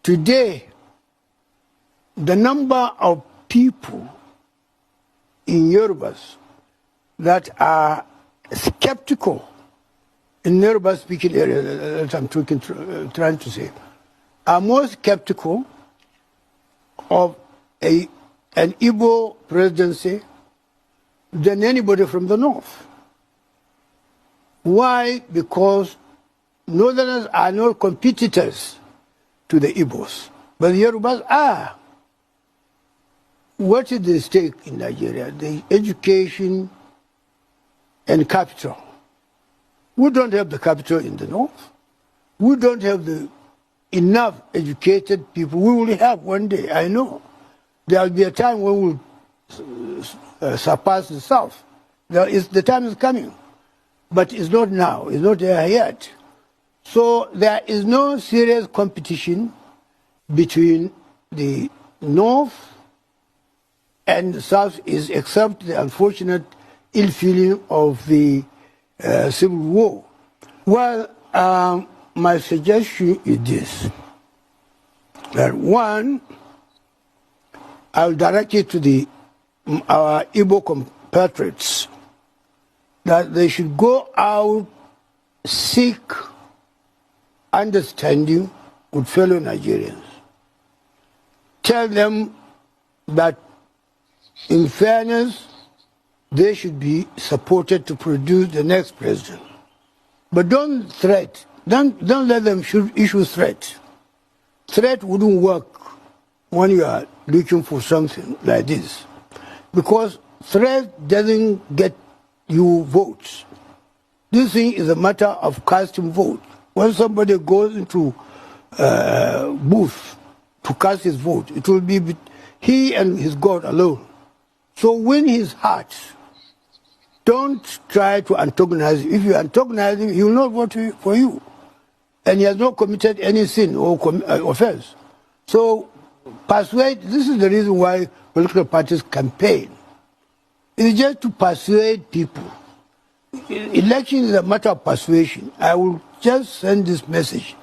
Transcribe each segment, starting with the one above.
Today, the number of people in Yorubas that are skeptical in Yoruba-speaking areas, that I'm trying to say, are more skeptical of an Igbo presidency than anybody from the north. Why? Because Northerners are not competitors to the Igbos, but the Yorubas are. What is the stake in Nigeria? The education and capital. We don't have the capital in the north. We don't have enough educated people. We will have one day, I know. There will be a time when we will surpass the south. The time is coming. But it's not now. It's not there yet. So there is no serious competition between the north and the south, except the unfortunate ill feeling of the Civil War. Well, my suggestion is this: that one, I'll direct it to our Igbo compatriots, that they should go out, seek understanding with fellow Nigerians. Tell them that, in fairness, they should be supported to produce the next president. But don't threat. Don't let them issue threats. Threat wouldn't work when you are looking for something like this, because threat doesn't get you votes. This thing is a matter of casting vote. When somebody goes into booth to cast his vote, it will be he and his God alone. So win his heart. Don't try to antagonize him. If you antagonize him, he will not vote for you. And he has not committed any sin or offense. So persuade, this is the reason why political parties campaign. It's just to persuade people. Election is a matter of persuasion. I will just send this message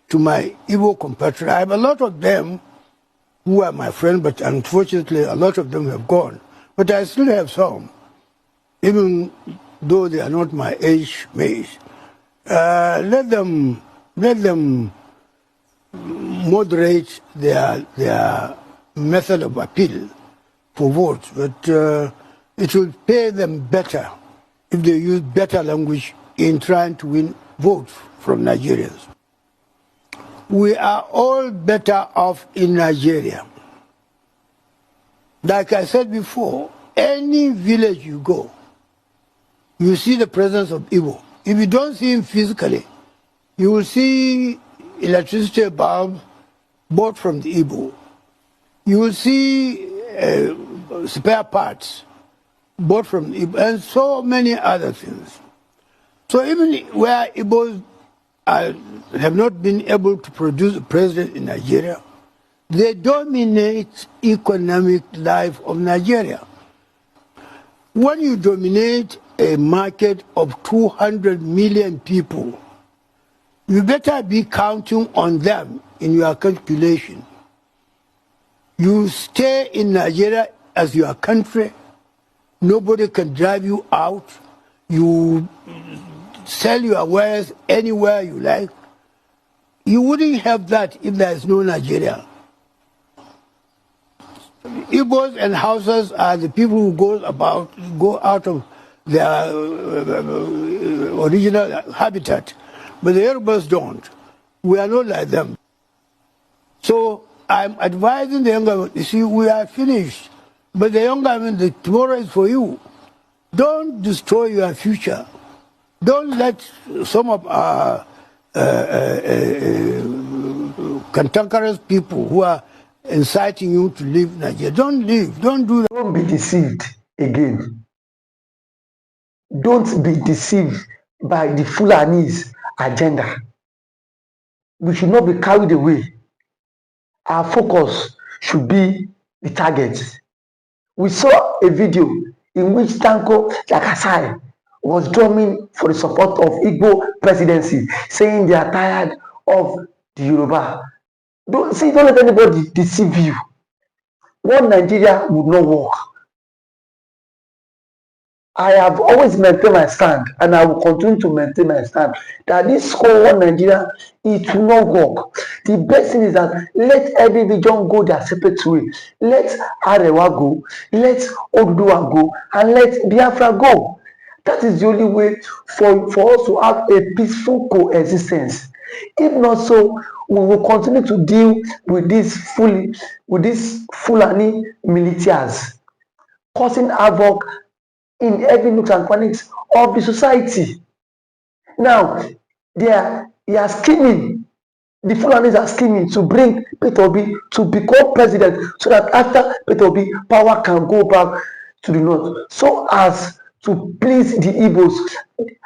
to my Igbo compatriots. I have a lot of them who are my friends, but unfortunately a lot of them have gone. But I still have some, even though they are not my age mates. Let them moderate their method of appeal for votes, but it will pay them better if they use better language in trying to win votes from Nigerians. We are all better off in Nigeria. Like I said before, any village you go, you see the presence of Igbo. If you don't see him physically, you will see electricity bulbs bought from the Igbo. You will see spare parts bought from the Igbo, and so many other things. So even where Igbos have not been able to produce a president in Nigeria, they dominate economic life of Nigeria. When you dominate a market of 200 million people, you better be counting on them in your calculation. You stay in Nigeria as your country. Nobody can drive you out. You sell your wares anywhere you like. You wouldn't have that if there is no Nigeria. Igbos and Hausas are the people who go out of their original habitat, but the Yorubas don't. We are not like them. So I'm advising the younger men, you see, we are finished, but the younger men, tomorrow is for you. Don't destroy your future. Don't let some of our cantankerous people who are inciting you to leave Nigeria. Don't leave. Don't do that. Don't be deceived again. Don't be deceived by the Fulani's agenda. We should not be carried away. Our focus should be the target. We saw a video in which Tanko Jakasai was drumming for the support of Igbo presidency, saying they are tired of the Yoruba. Don't let anybody deceive you. One Nigeria would not work. I have always maintained my stand, and I will continue to maintain my stand that this whole one Nigeria, it will not work. The best thing is that let every region go their separate way. Let Arewa go, let Oduduwa go, and let Biafra go. That is the only way for us to have a peaceful coexistence. If not so, we will continue to deal with these Fulani militias causing havoc in every nook and crannies of the society. Now, they are scheming, the Fulanis are scheming to bring Peter Obi to become president so that after Peter Obi, power can go back to the north so as to please the Igbos.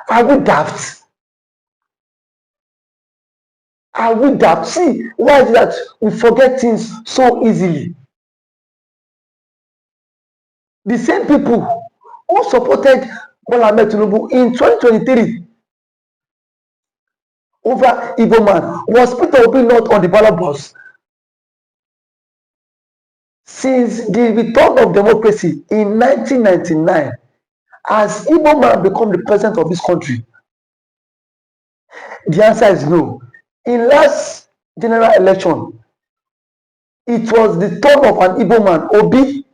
Are we daft? Are we daft? See, why is that we forget things so easily? The same people who supported Bola Ahmed Tinubu in 2023 over Igbo man was Peter Obi not on the ballot box? Since the return of democracy in 1999, has Igbo man become the president of this country? The answer is no. In last general election, it was the turn of an Igbo man, Obi,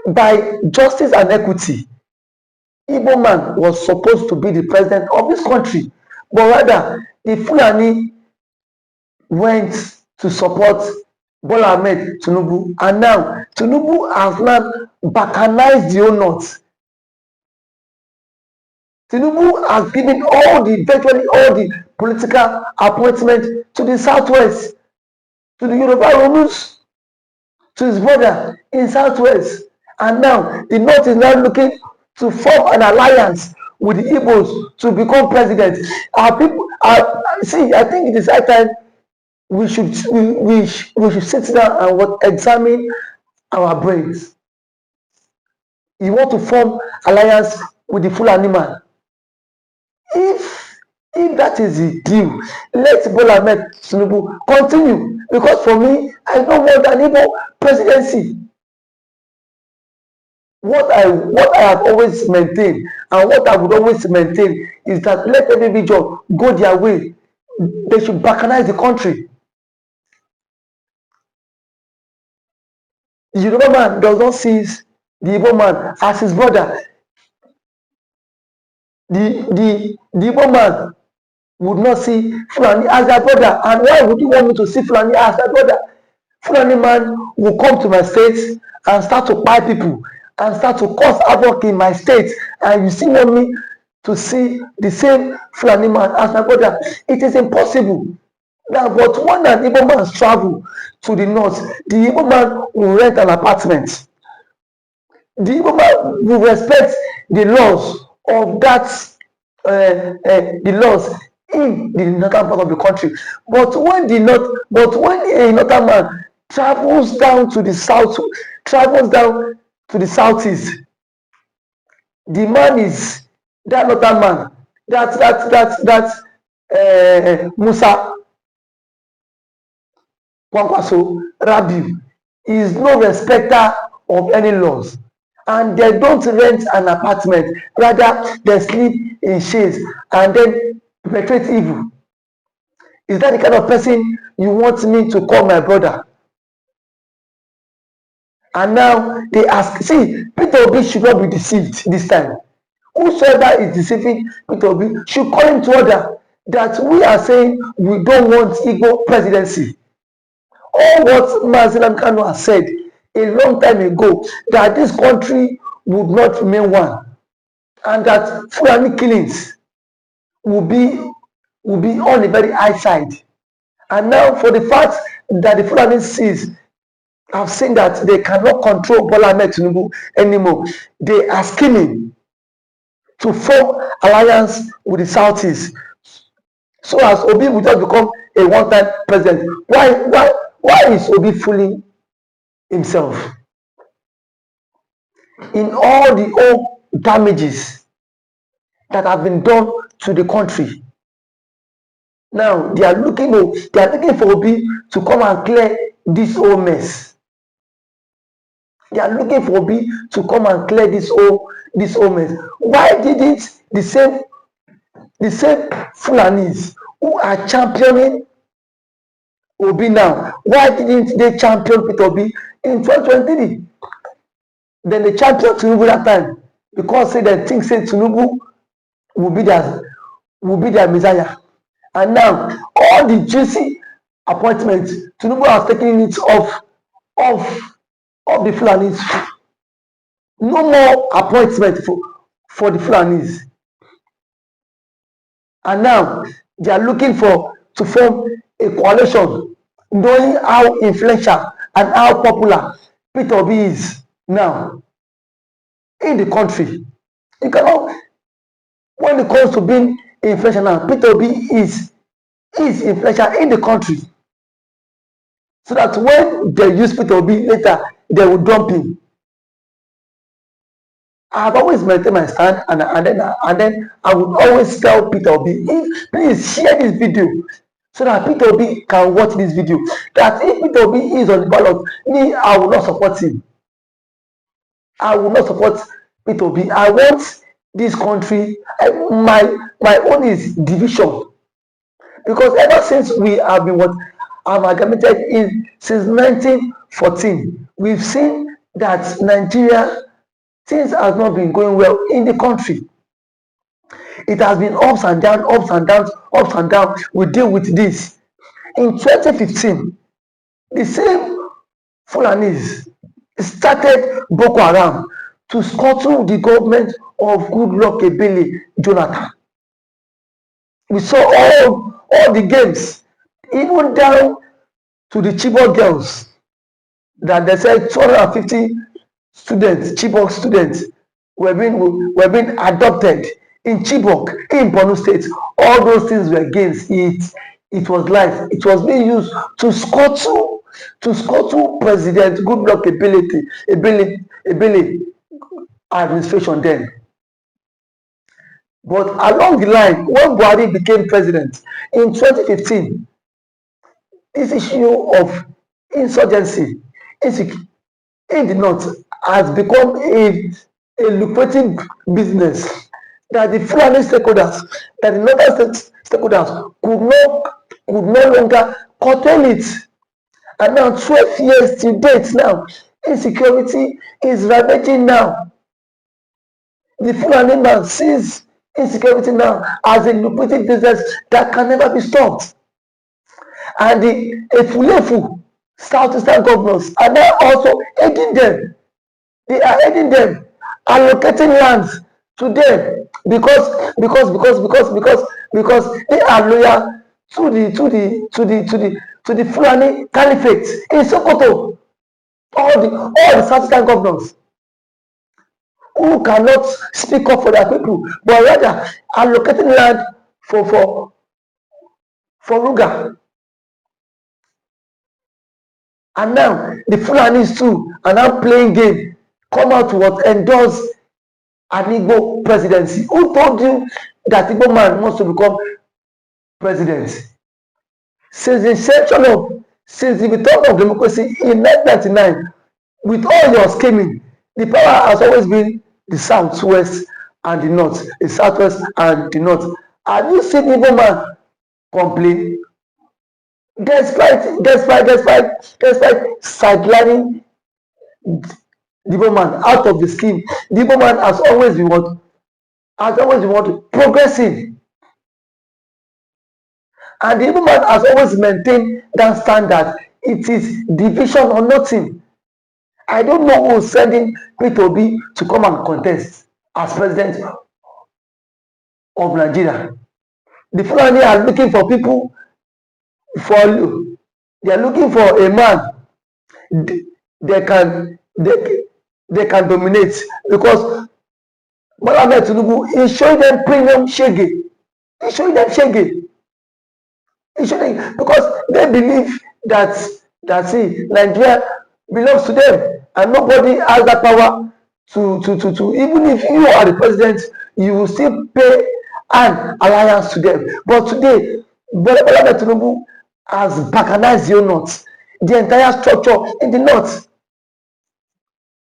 by justice and equity. Igbo man was supposed to be the president of this country, but rather the Fulani went to support Bola Ahmed Tinubu, and now Tinubu has now balkanized the whole north. Tinubu has given virtually all the political appointment to the southwest, to the Yoruba Romans, to his brother in southwest, and now the north is now looking to form an alliance with the Igbos to become president. Our people are see. I think it is high time we should sit down and examine our brains. You want to form alliance with the Fulani man? If that is the deal, let Bola Ahmed Tinubu continue, because for me, I don't want an Igbo presidency. What I have always maintained and what I would always maintain is that let every region go their way. They should balkanize the country. The Yoruba man does not see the Igbo man as his brother. The Igbo man would not see Fulani as their brother. And why would you want me to see Fulani as their brother? Fulani man will come to my state and start to buy people and start to cause havoc in my state. And you still want me to see the same Fulani man as my brother? It is impossible. Now, but when an Igbo man travel to the north, the Igbo man will rent an apartment. The Igbo man will respect the laws of the laws in the northern part of the country. But when a northern man travels down to the south, travels down to the southeast, the man is that northern man, Musa Kwankwaso Rabiu is no respecter of any laws, and they don't rent an apartment, rather they sleep in shades and then perpetrate evil. Is that the kind of person you want me to call my brother? And now they ask, see, Peter Obi should not be deceived this time. Whosoever is deceiving Peter Obi should call him to order, that we are saying we don't want Igbo presidency. All what nnamdikanu has said a long time ago, that this country would not remain one, and that Fulani killings will be on a very high side. And now, for the fact that the Fulani sees have seen that they cannot control Bola Ahmed Tinubu anymore, they are scheming to form alliance with the Southeast, so as Obi will just become a one-time president. Why is Obi fooling himself? In all the old damages that have been done to the country, Now they are looking for Obi to come and clear this whole mess. They are looking for Obi to come and clear this whole mess. Why didn't the same Fulanis who are championing Obi now, why didn't they champion Peter Obi in 2023? Then they championed Tinubu that time because they think Tinubu will be their messiah. And now all the juicy appointments, Tinubu has taken it off the Fulanis. No more appointment for the Fulanis. And now they are looking to form a coalition, knowing how influential and how popular Peter Obi is now in the country. You cannot, when it comes to being influential now, Peter Obi is influential in the country. So that when they use Peter Obi later, they will dump him. I've always maintained my stand, and then I would always tell Peter Obi, please share this video so that Peter Obi can watch this video. That if Peter Obi is on the ballot, I will not support him. I will not support Peter Obi. I want this country. My own is division, because ever since we have been amalgamated since 1914, we've seen that Nigeria, things have not been going well in the country. It has been ups and downs, ups and downs, ups and downs. We deal with this. In 2015, the same Fulanis started Boko Haram to scuttle the government of Goodluck Ebele Jonathan. We saw all the games, even down to the Chibok girls, that they said 250 students, Chibok students, were being adopted in Chibok, in Borno State. All those things were gains. It was life. It was being used to scuttle President Goodluck Ebele administration then. But along the line, when Buhari became president in 2015, this issue of insurgency in the north has become a lucrative business that the Fulani stakeholders, that the northern stakeholders could no longer curtail it. And now 12 years to date now, insecurity is ravaging now. The Fulani man sees insecurity now as a lucrative business that can never be stopped. And the Efulefu Southeastern governors are now also aiding them. They are aiding them, allocating lands to them because they are loyal to the Fulani Caliphate in Sokoto. All the Southeastern governors who cannot speak up for their people, but rather allocating land for Ruga. And now the Fulanis too are now playing game, come out to endorse an Igbo presidency. Who told you that Igbo man wants to become president? Since the return of democracy in 1999, with all your scheming, the power has always been the southwest and the north, the southwest and the north. Have you seen Igbo man complain? Despite sidelining the Igbo man out of the scheme, the Igbo man has always been progressive. And the Igbo man has always maintained that standard. It is division or nothing. I don't know who is sending Peter Obi to come and contest as president of Nigeria. The Fulani are looking for people. They are looking for a man they can dominate, because Bola Tinubu is showing them premium shege. He's showing them shege. He's showing them, because they believe that Nigeria belongs to them and nobody has that power to even if you are the president, you will still pay an alliance to them. But today, Bola Tinubu has balkanized the north, the entire structure in the north.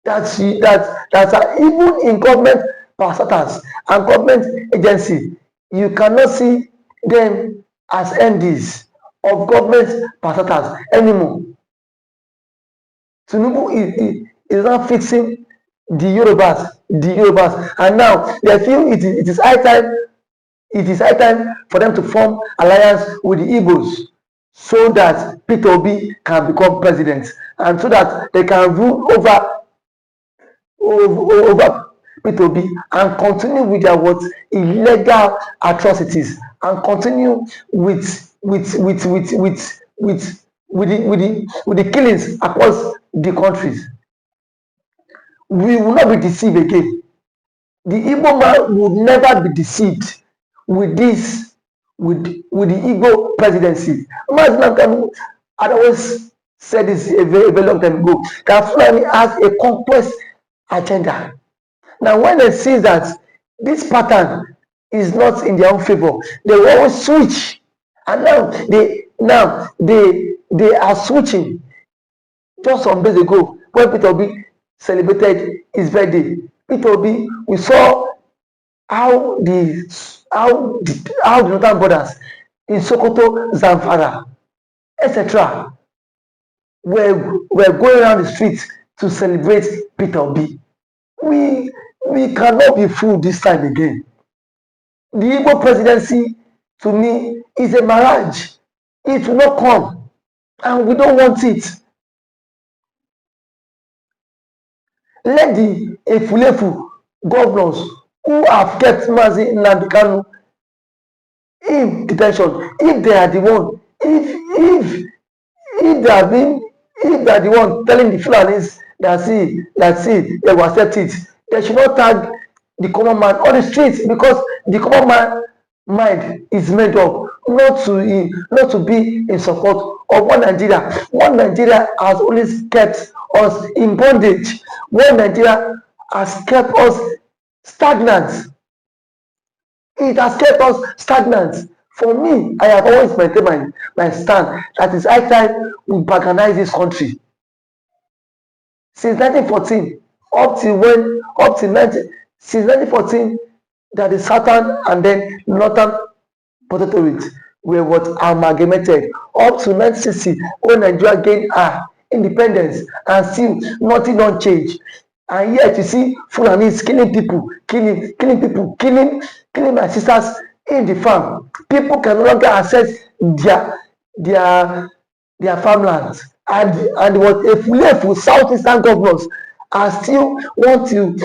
That are even in government parastatals and government agency, you cannot see them as MDs of government parastatals anymore. Tinubu is now fixing the Yorubas, and now they feel it is high time. It is high time for them to form alliance with the Igbos so that Peter Obi can become president and so that they can rule over Peter Obi and continue with their what illegal atrocities and continue with the killings across the countries. We will not be deceived again. The Igbo man would never be deceived with this, with the Igbo presidency. Mazi Nnamdi had always said this a very long time ago, that Fulani has a conquest agenda. Now, when they see that this pattern is not in their own favor, they will always switch. And now they are switching. Just some days ago, when Peter Obi celebrated his birthday, Peter Obi, we saw how the northern borders in Sokoto, Zamfara, etc., were going around the streets to celebrate Peter Obi. We cannot be fooled this time again. The Igbo presidency, to me, is a mirage. It will not come, and we don't want it. Let the Efulefu governors who have kept Mazi Nnamdikanu in detention, if they are the one, if they are the one telling the Fulanis that see they will accept it, they should not tag the common man on the streets, because the common man mind is made up not to be in support of one Nigeria. One Nigeria has always kept us in bondage. One Nigeria has kept us stagnant. It has kept us stagnant. For me, I have always maintained my stand that it's high time we balkanize this country. Since 1914, since 1914, that the southern and then northern protectorates were what amalgamated. Up to 1960, when Nigeria gained her independence, and still nothing don't change. And yet you see Fulani killing people, killing my sisters in the farm. People can no longer access their farmlands. And what if left southeastern governors are still want to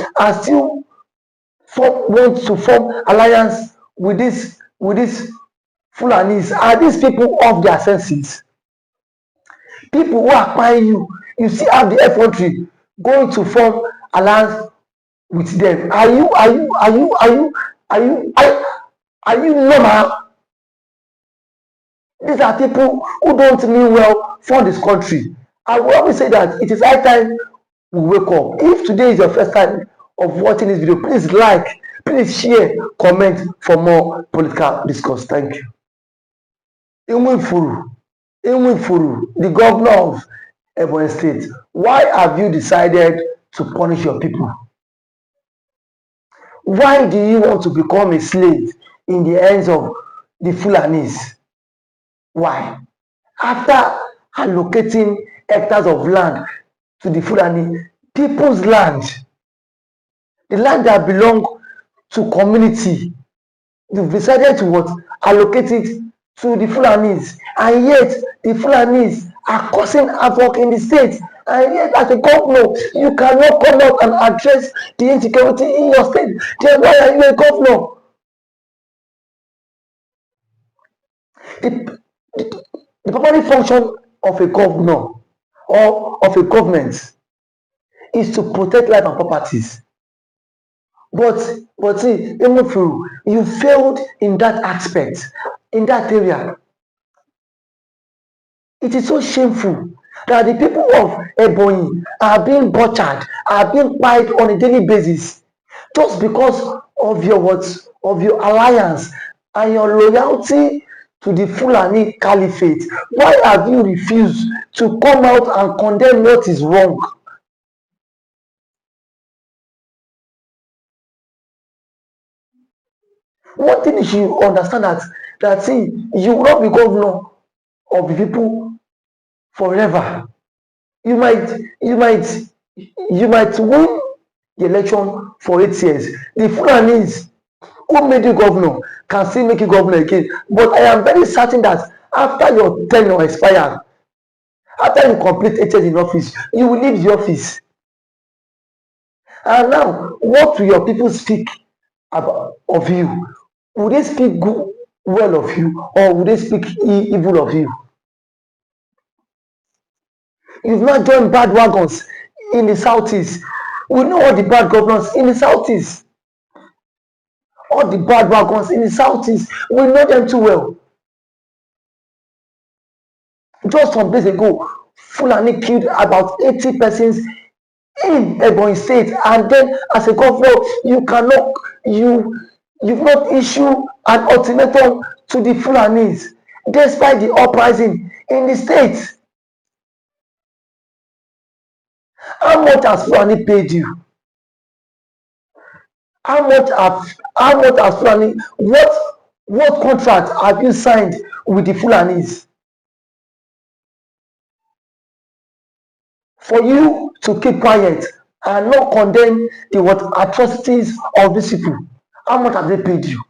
form alliance with this Fulanis. Are these people of their senses? People who are buying you still have the effrontery going to form alliance with them. Are you normal? These are people who don't mean well for this country. I will always say that it is high time we wake up. If today is your first time of watching this video, please like, please share, comment for more political discourse. Thank you. Inwifuru, the governor of Ebonyi State, why have you decided to punish your people? Why do you want to become a slave in the hands of the Fulanis? Why? After allocating hectares of land to the Fulani, people's land, the land that belong to community, you've decided to what? Allocate it to the Fulanis, and yet the Fulanis are causing havoc in the state. And yet, as a governor, you cannot come out and address the insecurity in your state. Then why are you a governor? The primary function of a governor or of a government is to protect life and properties. But see, even if you failed in that aspect, in that area, it is so shameful that the people of Ebonyi are being butchered, are being killed on a daily basis, just because of your alliance and your loyalty to the Fulani Caliphate? Why have you refused to come out and condemn what is wrong? One thing you should understand that see, you will not be governor of the people forever. You might you might you might win the election for 8 years. The Fulanis who made you governor can still make you governor again. But I am very certain that after your tenure expires, after you complete 8 years in office, you will leave the office. And now, what will your people speak about of you? Will they speak good, well of you, or will they speak evil of you? You've not joined bad wagons in the southeast. We know all the bad governors in the southeast. All the bad wagons in the southeast, we know them too well. Just some days ago, Fulani killed about 80 persons in Ebonyi State, and then as a governor, you've not issued an ultimatum to the Fulanis, despite the uprising in the state. How much has Fulani paid you? How much has Fulani? What contract have you signed with the Fulanis for you to keep quiet and not condemn the atrocities of these people? How much have they paid you?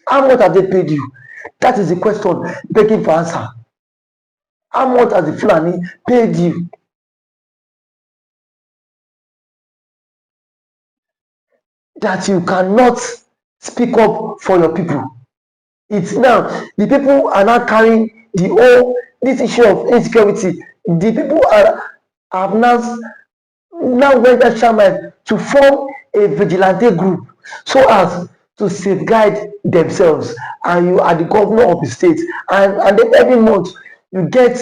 How much have they paid you? That is the question begging for answer. How much has the Fulani paid you? That you cannot speak up for your people. It's now the people are now carrying the whole this issue of insecurity. The people have now went extra mile to form a vigilante group so as to safeguard themselves, and you are the governor of the state, and then every month you get